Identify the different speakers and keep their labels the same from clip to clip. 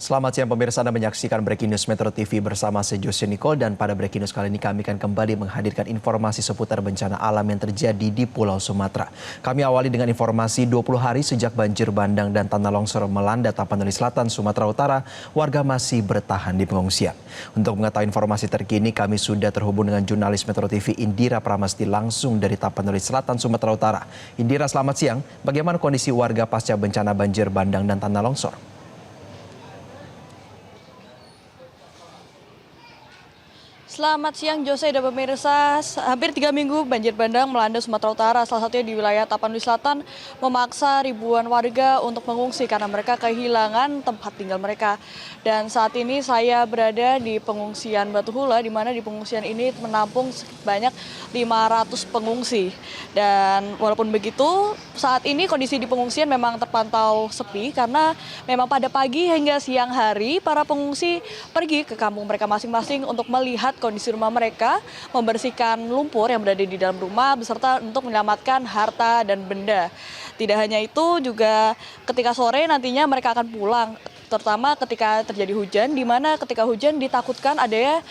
Speaker 1: Selamat siang pemirsa, Anda menyaksikan Breaking News Metro TV bersama saya Jose Nicole, dan pada Breaking News kali ini kami akan kembali menghadirkan informasi seputar bencana alam yang terjadi di Pulau Sumatera. Kami awali dengan informasi 20 hari sejak banjir bandang dan tanah longsor melanda Tapanuli Selatan, Sumatera Utara, warga masih bertahan di pengungsian. Untuk mengetahui informasi terkini, kami sudah terhubung dengan jurnalis Metro TV Indira Pramasti langsung dari Tapanuli Selatan, Sumatera Utara. Indira, selamat siang. Bagaimana kondisi warga pasca bencana banjir bandang dan tanah longsor?
Speaker 2: Selamat siang Jose dan pemirsa. Hampir 3 minggu banjir bandang melanda Sumatera Utara, salah satunya di wilayah Tapanuli Selatan, memaksa ribuan warga untuk mengungsi karena mereka kehilangan tempat tinggal mereka. Dan saat ini saya berada di pengungsian Batu Hula, di mana di pengungsian ini menampung sebanyak 500 pengungsi. Dan walaupun begitu, saat ini kondisi di pengungsian memang terpantau sepi karena memang pada pagi hingga siang hari para pengungsi pergi ke kampung mereka masing-masing untuk melihat kondisi rumah mereka, membersihkan lumpur yang berada di dalam rumah, beserta untuk menyelamatkan harta dan benda. Tidak hanya itu, juga ketika sore nantinya mereka akan pulang, terutama ketika terjadi hujan, di mana ketika hujan ditakutkan adanya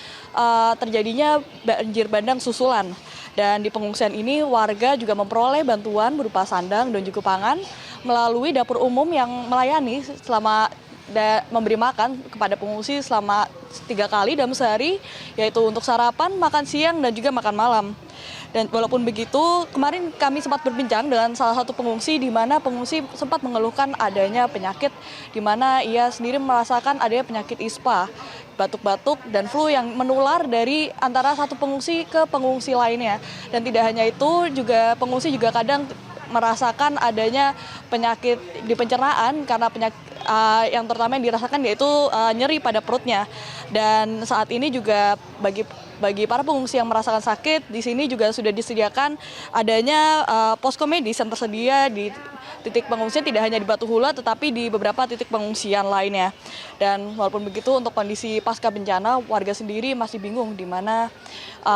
Speaker 2: terjadinya banjir bandang susulan. Dan di pengungsian ini warga juga memperoleh bantuan berupa sandang dan juga pangan melalui dapur umum yang melayani selama memberi makan kepada pengungsi selama 3 kali dalam sehari, yaitu untuk sarapan, makan siang, dan juga makan malam. Dan walaupun begitu, kemarin kami sempat berbincang dengan salah satu pengungsi, di mana pengungsi sempat mengeluhkan adanya penyakit, di mana ia sendiri merasakan adanya penyakit ISPA, batuk-batuk dan flu yang menular dari antara satu pengungsi ke pengungsi lainnya. Dan tidak hanya itu, juga pengungsi juga kadang merasakan adanya penyakit di pencernaan karena penyakit yang terutama yang dirasakan yaitu nyeri pada perutnya. Dan saat ini juga bagi para pengungsi yang merasakan sakit, di sini juga sudah disediakan adanya posko medis yang tersedia di titik pengungsian, tidak hanya di Batu Hula tetapi di beberapa titik pengungsian lainnya. Dan walaupun begitu, untuk kondisi pasca bencana, warga sendiri masih bingung, di mana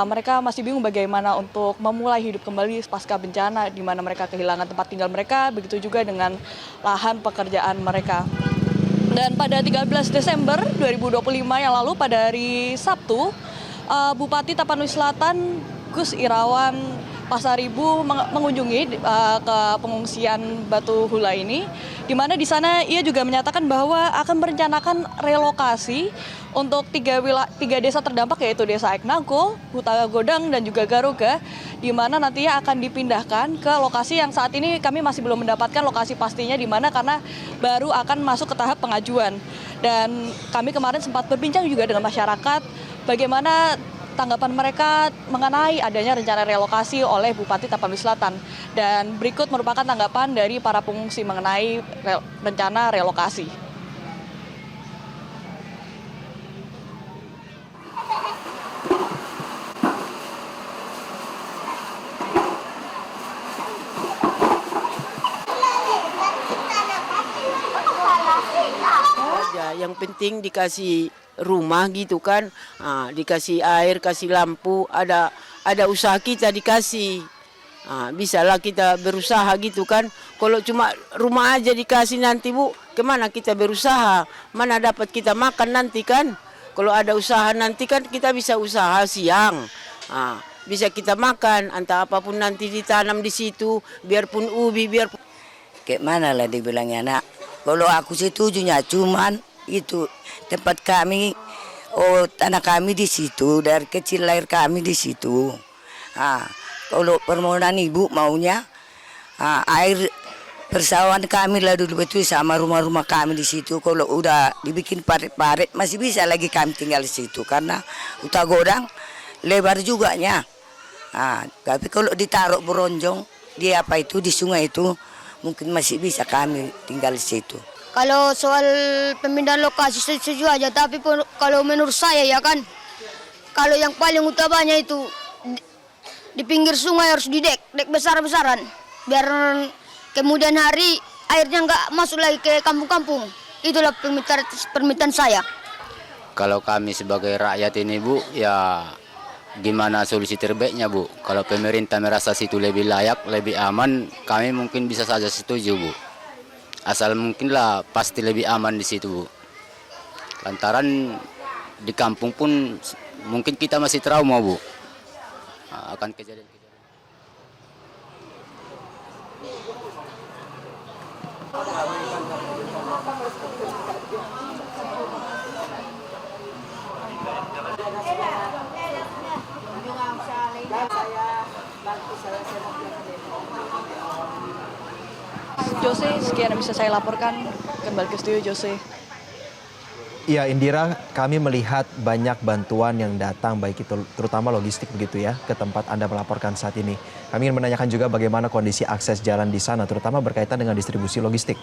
Speaker 2: mereka masih bingung bagaimana untuk memulai hidup kembali pasca bencana, di mana mereka kehilangan tempat tinggal mereka, begitu juga dengan lahan pekerjaan mereka. Dan pada 13 Desember 2025 yang lalu, pada hari Sabtu, Bupati Tapanuli Selatan Gus Irawan Pasaribu mengunjungi ke pengungsian Batu Hula ini, di mana di sana ia juga menyatakan bahwa akan merencanakan relokasi untuk tiga desa terdampak, yaitu Desa Eknago, Huta Godang, dan juga Garuga, di mana nantinya akan dipindahkan ke lokasi yang saat ini kami masih belum mendapatkan lokasi pastinya di mana, karena baru akan masuk ke tahap pengajuan. Dan kami kemarin sempat berbincang juga dengan masyarakat bagaimana tanggapan mereka mengenai adanya rencana relokasi oleh Bupati Tapanuli Selatan. Dan berikut merupakan tanggapan dari para pengungsi mengenai rencana relokasi.
Speaker 3: Yang penting dikasih rumah gitu kan, dikasih air, kasih lampu, ada usaha kita dikasih, bisalah kita berusaha gitu kan. Kalau cuma rumah aja dikasih nanti Bu, kemana kita berusaha, mana dapat kita makan nanti kan. Kalau ada usaha nanti kan kita bisa usaha siang, bisa kita makan, entah apapun nanti ditanam di situ, biarpun ubi, biarpun
Speaker 4: kayak mana lah dibilangnya nak. Kalau aku setujunya cuman itu tempat kami, tanah kami di situ, dari kecil lahir kami di situ. Kalau permohonan ibu maunya air persawahan kami lah dulu betul sama rumah-rumah kami di situ. Kalau udah dibikin parit-parit masih bisa lagi kami tinggal di situ, karena Huta Godang lebar juga nya. Tapi kalau ditaruh beronjong di apa itu di sungai itu, mungkin masih bisa kami tinggal di situ.
Speaker 5: Kalau soal pemindahan lokasi setuju aja, tapi kalau menurut saya ya kan, kalau yang paling utamanya itu di pinggir sungai harus didek besar-besaran, biar kemudian hari airnya nggak masuk lagi ke kampung-kampung. Itulah permintaan saya.
Speaker 6: Kalau kami sebagai rakyat ini Bu, ya gimana solusi terbaiknya Bu? Kalau pemerintah merasa situ lebih layak, lebih aman, kami mungkin bisa saja setuju Bu. Asal mungkinlah pasti lebih aman di situ Bu. Lantaran di kampung pun mungkin kita masih trauma, Bu, akan kejadian-kejadian.
Speaker 2: Jose, sekian yang bisa saya laporkan. Kembali ke studio, Jose.
Speaker 1: Iya Indira, kami melihat banyak bantuan yang datang baik itu terutama logistik begitu ya ke tempat Anda melaporkan saat ini. Kami ingin menanyakan juga bagaimana kondisi akses jalan di sana terutama berkaitan dengan distribusi logistik.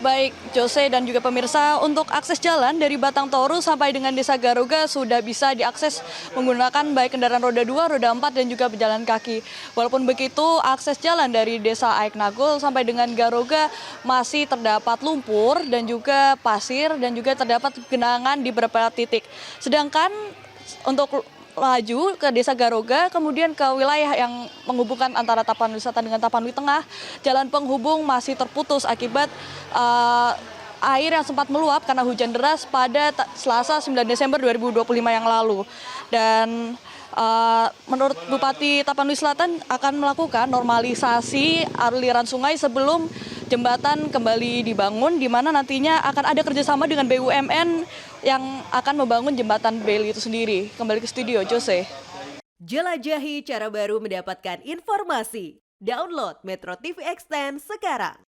Speaker 2: Baik, Jose dan juga pemirsa, untuk akses jalan dari Batang Toru sampai dengan Desa Garuga sudah bisa diakses menggunakan baik kendaraan roda 2, roda 4, dan juga pejalan kaki. Walaupun begitu, akses jalan dari Desa Aik Nagul sampai dengan Garuga masih terdapat lumpur dan juga pasir dan juga terdapat genangan di beberapa titik. Sedangkan untuk laju ke Desa Garuga, kemudian ke wilayah yang menghubungkan antara Tapanuli Selatan dengan Tapanuli Tengah, jalan penghubung masih terputus akibat air yang sempat meluap karena hujan deras pada Selasa 9 Desember 2025 yang lalu. Dan menurut Bupati Tapanuli Selatan akan melakukan normalisasi aliran sungai sebelum jembatan kembali dibangun, di mana nantinya akan ada kerjasama dengan BUMN yang akan membangun jembatan Bailey itu sendiri. Kembali ke studio, Jose.
Speaker 7: Jelajahi cara baru mendapatkan informasi. Download Metro TV Extend sekarang.